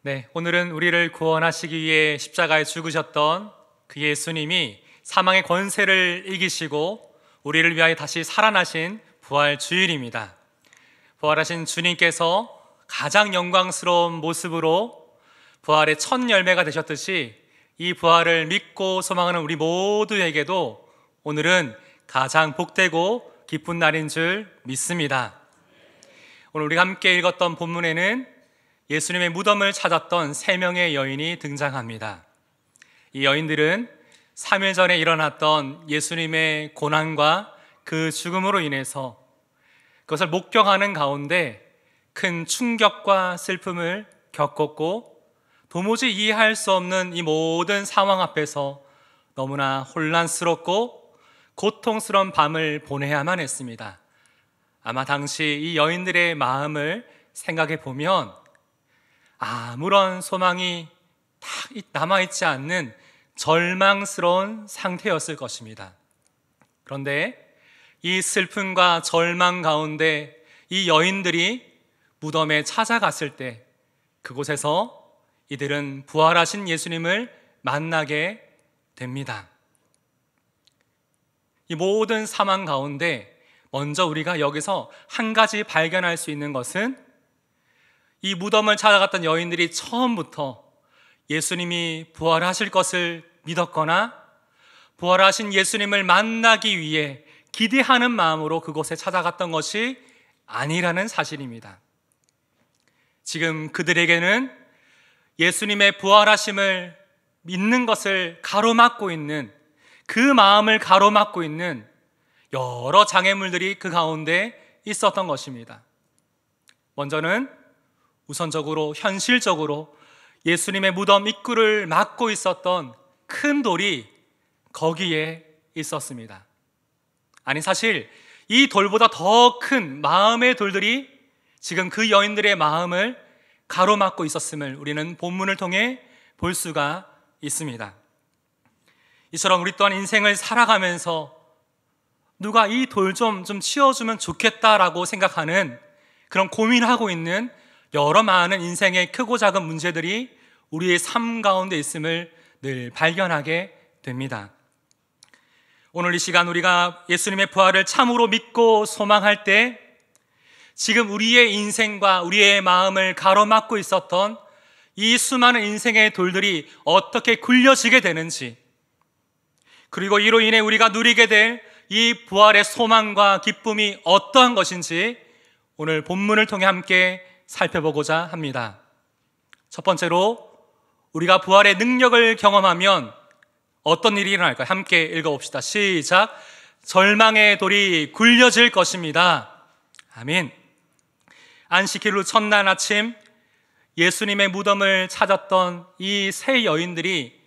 네, 오늘은 우리를 구원하시기 위해 십자가에 죽으셨던 그 예수님이 사망의 권세를 이기시고 우리를 위하여 다시 살아나신 부활 주일입니다. 부활하신 주님께서 가장 영광스러운 모습으로 부활의 첫 열매가 되셨듯이 이 부활을 믿고 소망하는 우리 모두에게도 오늘은 가장 복되고 기쁜 날인 줄 믿습니다. 오늘 우리가 함께 읽었던 본문에는 예수님의 무덤을 찾았던 3명의 여인이 등장합니다. 이 여인들은 3일 전에 일어났던 예수님의 고난과 그 죽음으로 인해서 그것을 목격하는 가운데 큰 충격과 슬픔을 겪었고 도무지 이해할 수 없는 이 모든 상황 앞에서 너무나 혼란스럽고 고통스러운 밤을 보내야만 했습니다. 아마 당시 이 여인들의 마음을 생각해 보면 아무런 소망이 다 남아있지 않는 절망스러운 상태였을 것입니다. 그런데 이 슬픔과 절망 가운데 이 여인들이 무덤에 찾아갔을 때 그곳에서 이들은 부활하신 예수님을 만나게 됩니다. 이 모든 상황 가운데 먼저 우리가 여기서 한 가지 발견할 수 있는 것은 이 무덤을 찾아갔던 여인들이 처음부터 예수님이 부활하실 것을 믿었거나 부활하신 예수님을 만나기 위해 기대하는 마음으로 그곳에 찾아갔던 것이 아니라는 사실입니다. 지금 그들에게는 예수님의 부활하심을 믿는 것을 가로막고 있는, 그 마음을 가로막고 있는 여러 장애물들이 그 가운데 있었던 것입니다. 먼저는 우선적으로 현실적으로 예수님의 무덤 입구를 막고 있었던 큰 돌이 거기에 있었습니다. 아니, 사실 이 돌보다 더 큰 마음의 돌들이 지금 그 여인들의 마음을 가로막고 있었음을 우리는 본문을 통해 볼 수가 있습니다. 이처럼 우리 또한 인생을 살아가면서 누가 이 돌 좀 치워주면 좋겠다라고 생각하는, 그런 고민하고 있는 여러 많은 인생의 크고 작은 문제들이 우리의 삶 가운데 있음을 늘 발견하게 됩니다. 오늘 이 시간 우리가 예수님의 부활을 참으로 믿고 소망할 때 지금 우리의 인생과 우리의 마음을 가로막고 있었던 이 수많은 인생의 돌들이 어떻게 굴려지게 되는지, 그리고 이로 인해 우리가 누리게 될 이 부활의 소망과 기쁨이 어떠한 것인지 오늘 본문을 통해 함께 살펴보고자 합니다. 첫 번째로 우리가 부활의 능력을 경험하면 어떤 일이 일어날까요? 함께 읽어봅시다. 시작. 절망의 돌이 굴려질 것입니다. 아멘. 안식일 후 첫날 아침 예수님의 무덤을 찾았던 이 세 여인들이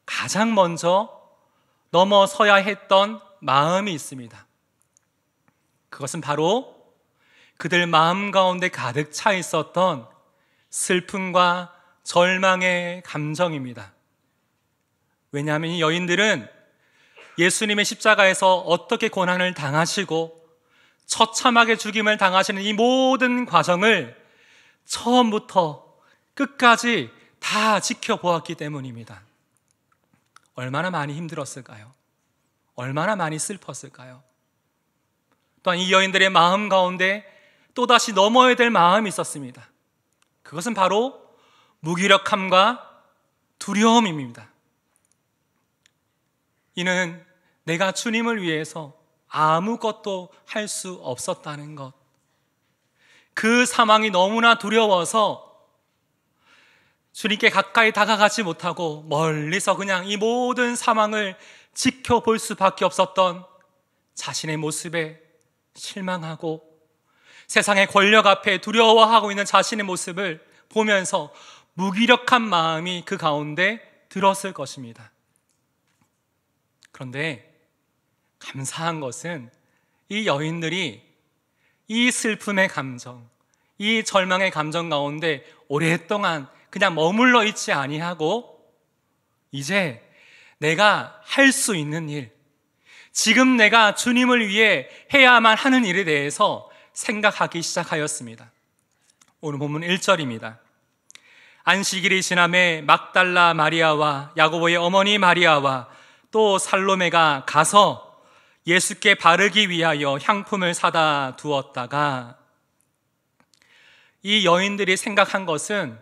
가장 먼저 넘어서야 했던 마음이 있습니다. 그것은 바로 그들 마음 가운데 가득 차 있었던 슬픔과 절망의 감정입니다. 왜냐하면 이 여인들은 예수님의 십자가에서 어떻게 고난을 당하시고 처참하게 죽임을 당하시는 이 모든 과정을 처음부터 끝까지 다 지켜보았기 때문입니다. 얼마나 많이 힘들었을까요? 얼마나 많이 슬펐을까요? 또한 이 여인들의 마음 가운데 또다시 넘어야 될 마음이 있었습니다. 그것은 바로 무기력함과 두려움입니다. 이는 내가 주님을 위해서 아무것도 할 수 없었다는 것, 그 상황이 너무나 두려워서 주님께 가까이 다가가지 못하고 멀리서 그냥 이 모든 상황을 지켜볼 수밖에 없었던 자신의 모습에 실망하고 세상의 권력 앞에 두려워하고 있는 자신의 모습을 보면서 무기력한 마음이 그 가운데 들었을 것입니다. 그런데 감사한 것은 이 여인들이 이 슬픔의 감정, 이 절망의 감정 가운데 오랫동안 그냥 머물러 있지 아니하고 이제 내가 할 수 있는 일, 지금 내가 주님을 위해 해야만 하는 일에 대해서 생각하기 시작하였습니다. 오늘 본문 1절입니다. 안식일이 지남에 막달라 마리아와 야고보의 어머니 마리아와 또 살로메가 가서 예수께 바르기 위하여 향품을 사다 두었다가, 이 여인들이 생각한 것은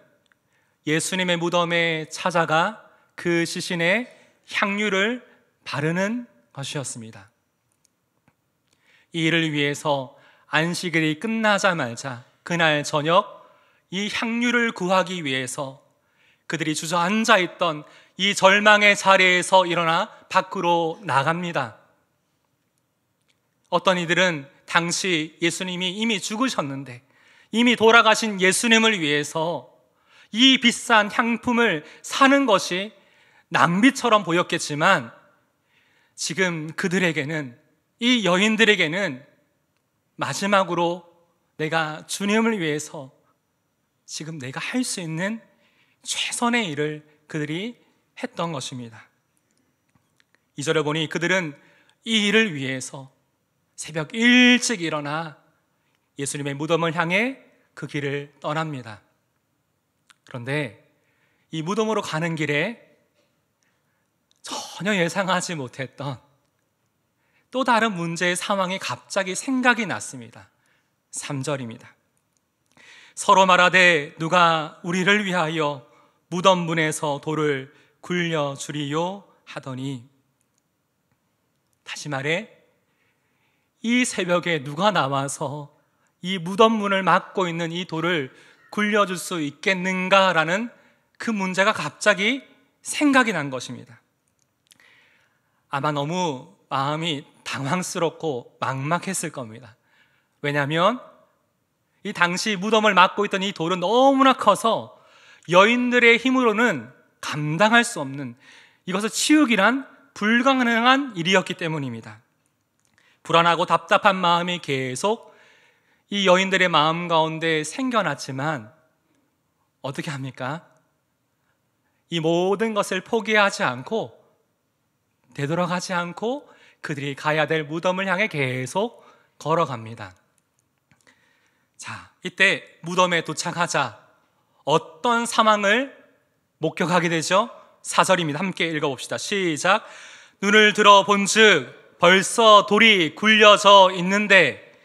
예수님의 무덤에 찾아가 그 시신에 향유를 바르는 것이었습니다. 이 일을 위해서 안식일이 끝나자마자 그날 저녁 이 향유를 구하기 위해서 그들이 주저앉아 있던 이 절망의 자리에서 일어나 밖으로 나갑니다. 어떤 이들은 당시 예수님이 이미 죽으셨는데 이미 돌아가신 예수님을 위해서 이 비싼 향품을 사는 것이 낭비처럼 보였겠지만, 지금 그들에게는, 이 여인들에게는 마지막으로 내가 주님을 위해서 지금 내가 할 수 있는 최선의 일을 그들이 했던 것입니다. 2절에 보니 그들은 이 일을 위해서 새벽 일찍 일어나 예수님의 무덤을 향해 그 길을 떠납니다. 그런데 이 무덤으로 가는 길에 전혀 예상하지 못했던 또 다른 문제의 상황이 갑자기 생각이 났습니다. 3절입니다. 서로 말하되 누가 우리를 위하여 무덤 문에서 돌을 굴려주리요 하더니, 다시 말해 이 새벽에 누가 나와서 이 무덤 문을 막고 있는 이 돌을 굴려줄 수 있겠는가라는 그 문제가 갑자기 생각이 난 것입니다. 아마 너무 마음이 당황스럽고 막막했을 겁니다. 왜냐하면 이 당시 무덤을 막고 있던 이 돌은 너무나 커서 여인들의 힘으로는 감당할 수 없는, 이것을 치우기란 불가능한 일이었기 때문입니다. 불안하고 답답한 마음이 계속 이 여인들의 마음 가운데 생겨났지만 어떻게 합니까? 이 모든 것을 포기하지 않고, 되돌아가지 않고 그들이 가야 될 무덤을 향해 계속 걸어갑니다. 자, 이때 무덤에 도착하자 어떤 상황을 목격하게 되죠? 4절입니다. 함께 읽어봅시다. 시작. 눈을 들어 본즉 벌써 돌이 굴려져 있는데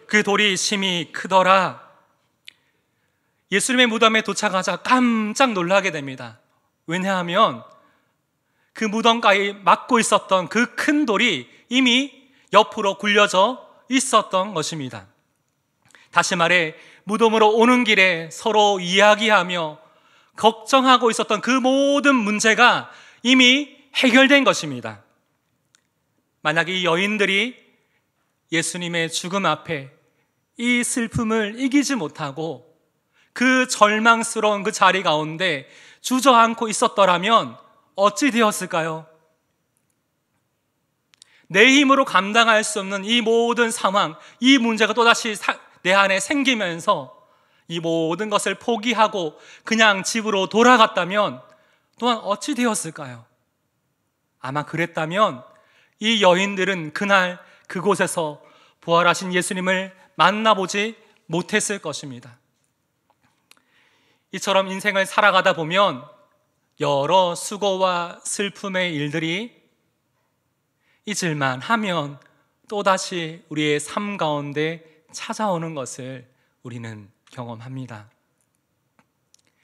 그 돌이 심히 크더라. 예수님의 무덤에 도착하자 깜짝 놀라게 됩니다. 왜냐하면 그 무덤가에 막고 있었던 그 큰 돌이 이미 옆으로 굴려져 있었던 것입니다. 다시 말해 무덤으로 오는 길에 서로 이야기하며 걱정하고 있었던 그 모든 문제가 이미 해결된 것입니다. 만약 이 여인들이 예수님의 죽음 앞에 이 슬픔을 이기지 못하고 그 절망스러운 그 자리 가운데 주저앉고 있었더라면 어찌 되었을까요? 내 힘으로 감당할 수 없는 이 모든 상황, 이 문제가 또다시 내 안에 생기면서 이 모든 것을 포기하고 그냥 집으로 돌아갔다면 또한 어찌 되었을까요? 아마 그랬다면 이 여인들은 그날 그곳에서 부활하신 예수님을 만나보지 못했을 것입니다. 이처럼 인생을 살아가다 보면 여러 수고와 슬픔의 일들이 잊을만 하면 또다시 우리의 삶 가운데 찾아오는 것을 우리는 경험합니다.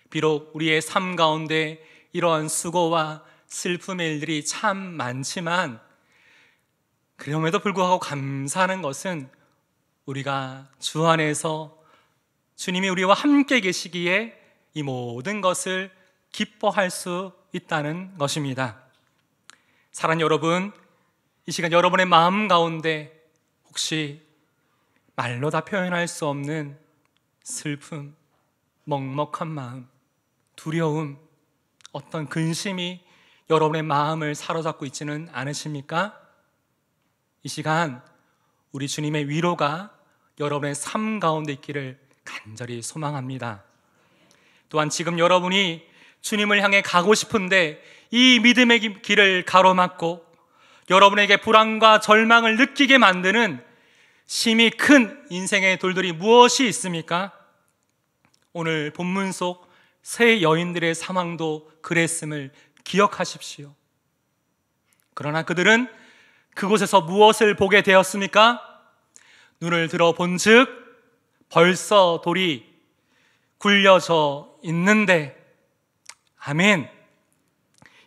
비록 우리의 삶 가운데 이러한 수고와 슬픔의 일들이 참 많지만 그럼에도 불구하고 감사하는 것은 우리가 주 안에서 주님이 우리와 함께 계시기에 이 모든 것을 기뻐할 수 있다는 것입니다. 사랑하는 여러분, 이 시간 여러분의 마음 가운데 혹시 말로 다 표현할 수 없는 슬픔, 먹먹한 마음, 두려움, 어떤 근심이 여러분의 마음을 사로잡고 있지는 않으십니까? 이 시간 우리 주님의 위로가 여러분의 삶 가운데 있기를 간절히 소망합니다. 또한 지금 여러분이 주님을 향해 가고 싶은데 이 믿음의 길을 가로막고 여러분에게 불안과 절망을 느끼게 만드는 심히 큰 인생의 돌들이 무엇이 있습니까? 오늘 본문 속 세 여인들의 상황도 그랬음을 기억하십시오. 그러나 그들은 그곳에서 무엇을 보게 되었습니까? 눈을 들어 본즉 벌써 돌이 굴려져 있는데, 아멘.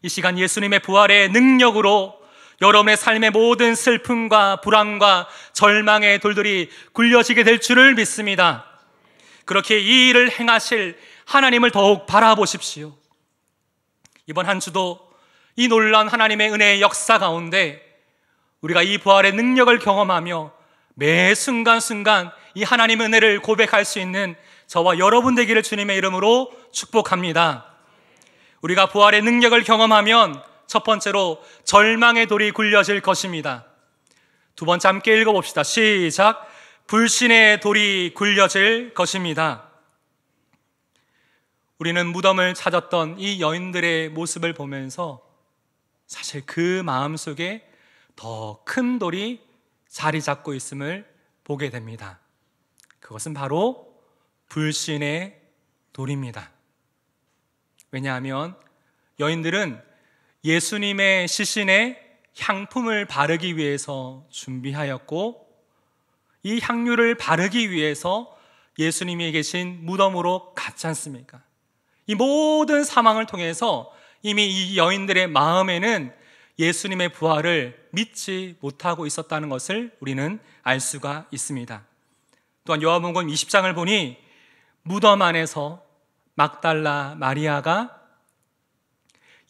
이 시간 예수님의 부활의 능력으로 여러분의 삶의 모든 슬픔과 불안과 절망의 돌들이 굴려지게 될 줄을 믿습니다. 그렇게 이 일을 행하실 하나님을 더욱 바라보십시오. 이번 한 주도 이 놀라운 하나님의 은혜의 역사 가운데 우리가 이 부활의 능력을 경험하며 매 순간순간 이 하나님의 은혜를 고백할 수 있는 저와 여러분 되기를 주님의 이름으로 축복합니다. 우리가 부활의 능력을 경험하면 첫 번째로 절망의 돌이 굴려질 것입니다. 두 번째 함께 읽어봅시다. 시작. 불신의 돌이 굴려질 것입니다. 우리는 무덤을 찾았던 이 여인들의 모습을 보면서 사실 그 마음속에 더 큰 돌이 자리 잡고 있음을 보게 됩니다. 그것은 바로 불신의 돌입니다. 왜냐하면 여인들은 예수님의 시신에 향품을 바르기 위해서 준비하였고, 이 향유를 바르기 위해서 예수님이 계신 무덤으로 갔지 않습니까? 이 모든 상황을 통해서 이미 이 여인들의 마음에는 예수님의 부활을 믿지 못하고 있었다는 것을 우리는 알 수가 있습니다. 또한 요한복음 20장을 보니 무덤 안에서 막달라 마리아가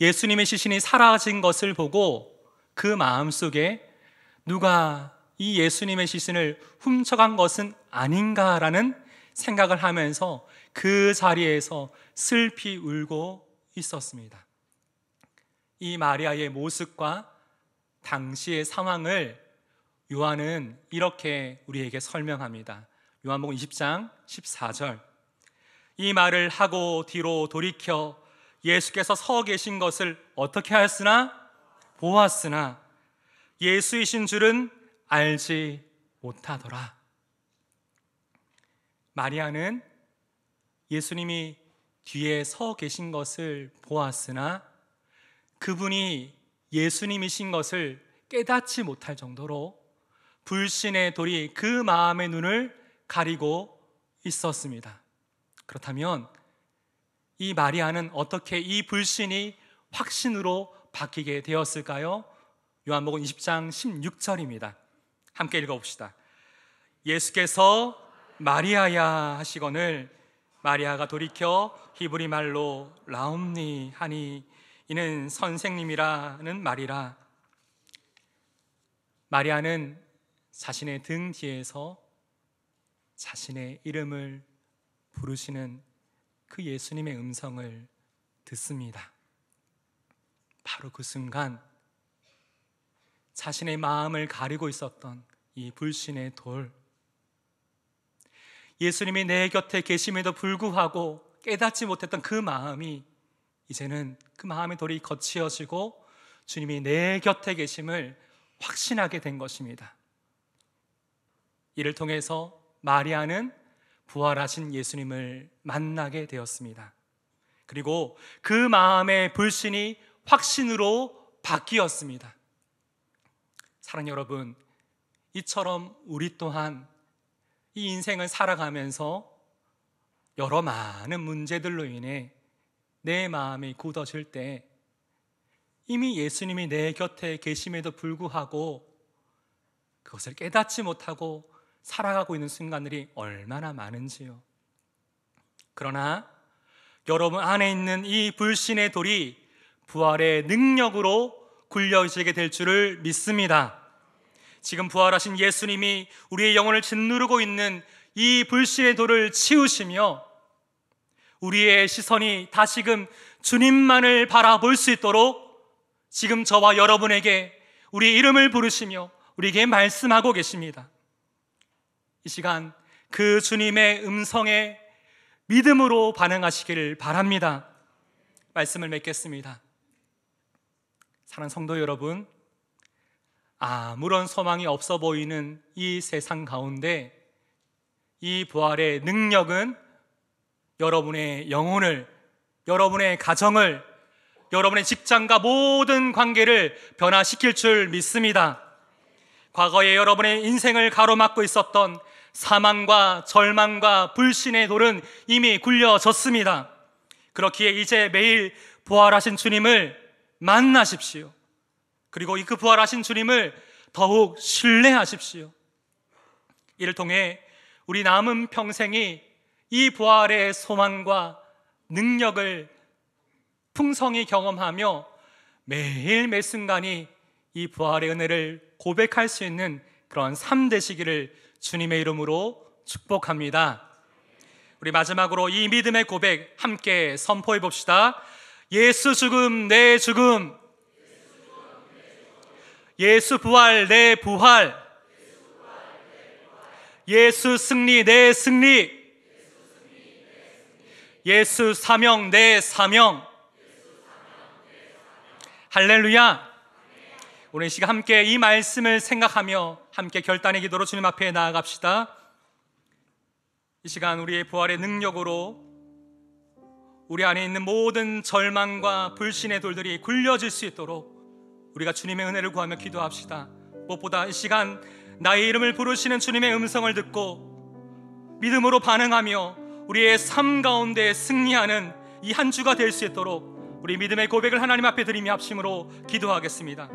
예수님의 시신이 사라진 것을 보고 그 마음속에 누가 이 예수님의 시신을 훔쳐간 것은 아닌가라는 생각을 하면서 그 자리에서 슬피 울고 있었습니다. 이 마리아의 모습과 당시의 상황을 요한은 이렇게 우리에게 설명합니다. 요한복음 20장 14절. 이 말을 하고 뒤로 돌이켜 예수께서 서 계신 것을 어떻게 하였으나 보았으나 예수이신 줄은 알지 못하더라. 마리아는 예수님이 뒤에 서 계신 것을 보았으나 그분이 예수님이신 것을 깨닫지 못할 정도로 불신의 돌이 그 마음의 눈을 가리고 있었습니다. 그렇다면 이 마리아는 어떻게 이 불신이 확신으로 바뀌게 되었을까요? 요한복음 20장 16절입니다. 함께 읽어봅시다. 예수께서 마리아야 하시거늘 마리아가 돌이켜 히브리 말로 라움니 하니 이는 선생님이라는 말이라. 마리아는 자신의 등 뒤에서 자신의 이름을 부르시는 그 예수님의 음성을 듣습니다. 바로 그 순간 자신의 마음을 가리고 있었던 이 불신의 돌, 예수님이 내 곁에 계심에도 불구하고 깨닫지 못했던 그 마음이 이제는 그 마음의 돌이 거치어지고 주님이 내 곁에 계심을 확신하게 된 것입니다. 이를 통해서 마리아는 부활하신 예수님을 만나게 되었습니다. 그리고 그 마음의 불신이 확신으로 바뀌었습니다. 사랑하는 여러분, 이처럼 우리 또한 이 인생을 살아가면서 여러 많은 문제들로 인해 내 마음이 굳어질 때 이미 예수님이 내 곁에 계심에도 불구하고 그것을 깨닫지 못하고 살아가고 있는 순간들이 얼마나 많은지요. 그러나 여러분 안에 있는 이 불신의 돌이 부활의 능력으로 굴려지게 될 줄을 믿습니다. 지금 부활하신 예수님이 우리의 영혼을 짓누르고 있는 이 불신의 돌을 치우시며 우리의 시선이 다시금 주님만을 바라볼 수 있도록 지금 저와 여러분에게 우리의 이름을 부르시며 우리에게 말씀하고 계십니다. 이 시간 그 주님의 음성에 믿음으로 반응하시기를 바랍니다. 말씀을 맺겠습니다. 사랑하는 성도 여러분, 아무런 소망이 없어 보이는 이 세상 가운데 이 부활의 능력은 여러분의 영혼을 여러분의 가정을, 여러분의 직장과 모든 관계를 변화시킬 줄 믿습니다. 과거에 여러분의 인생을 가로막고 있었던 사망과 절망과 불신의 돌은 이미 굴려졌습니다. 그렇기에 이제 매일 부활하신 주님을 만나십시오. 그리고 그 부활하신 주님을 더욱 신뢰하십시오. 이를 통해 우리 남은 평생이 이 부활의 소망과 능력을 풍성히 경험하며 매일 매 순간이 이 부활의 은혜를 고백할 수 있는 그런 삶 되시기를 주님의 이름으로 축복합니다. 우리 마지막으로 이 믿음의 고백 함께 선포해 봅시다. 예수 죽음 내 죽음, 예수 부활 내 부활, 예수 승리 내 승리, 예수 사명 내 사명. 할렐루야. 오늘 이 시간 함께 이 말씀을 생각하며 함께 결단의 기도로 주님 앞에 나아갑시다. 이 시간 우리의 부활의 능력으로 우리 안에 있는 모든 절망과 불신의 돌들이 굴려질 수 있도록 우리가 주님의 은혜를 구하며 기도합시다. 무엇보다 이 시간 나의 이름을 부르시는 주님의 음성을 듣고 믿음으로 반응하며 우리의 삶 가운데 승리하는 이 한 주가 될 수 있도록 우리 믿음의 고백을 하나님 앞에 드리며 합심으로 기도하겠습니다.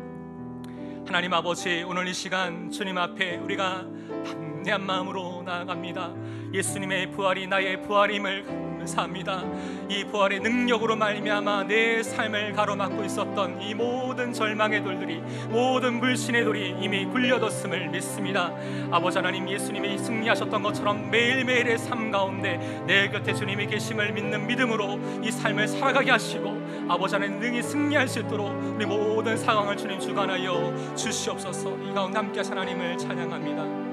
하나님 아버지, 오늘 이 시간 주님 앞에 우리가 담대한 마음으로 나아갑니다. 예수님의 부활이 나의 부활임을 감사합니다. 이 부활의 능력으로 말미암아 내 삶을 가로막고 있었던 이 모든 절망의 돌들이, 모든 불신의 돌이 이미 굴려졌음을 믿습니다. 아버지 하나님, 예수님이 승리하셨던 것처럼 매일매일의 삶 가운데 내 곁에 주님이 계심을 믿는 믿음으로 이 삶을 살아가게 하시고 아버지 하나님 능히 승리할 수 있도록 우리 모든 상황을 주님 주관하여 주시옵소서. 이 가운데 함께 하신 하나님을 찬양합니다.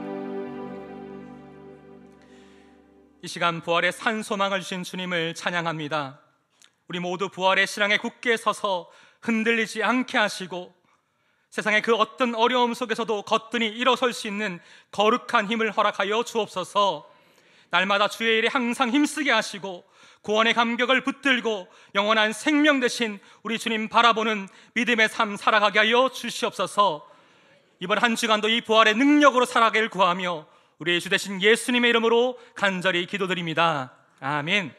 이 시간 부활의 산 소망을 주신 주님을 찬양합니다. 우리 모두 부활의 신앙에 굳게 서서 흔들리지 않게 하시고 세상의 그 어떤 어려움 속에서도 거뜬히 일어설 수 있는 거룩한 힘을 허락하여 주옵소서. 날마다 주의 일에 항상 힘쓰게 하시고 구원의 감격을 붙들고 영원한 생명 되신 우리 주님 바라보는 믿음의 삶 살아가게 하여 주시옵소서. 이번 한 주간도 이 부활의 능력으로 살아가길 구하며 우리의 주 되신 예수님의 이름으로 간절히 기도드립니다. 아멘.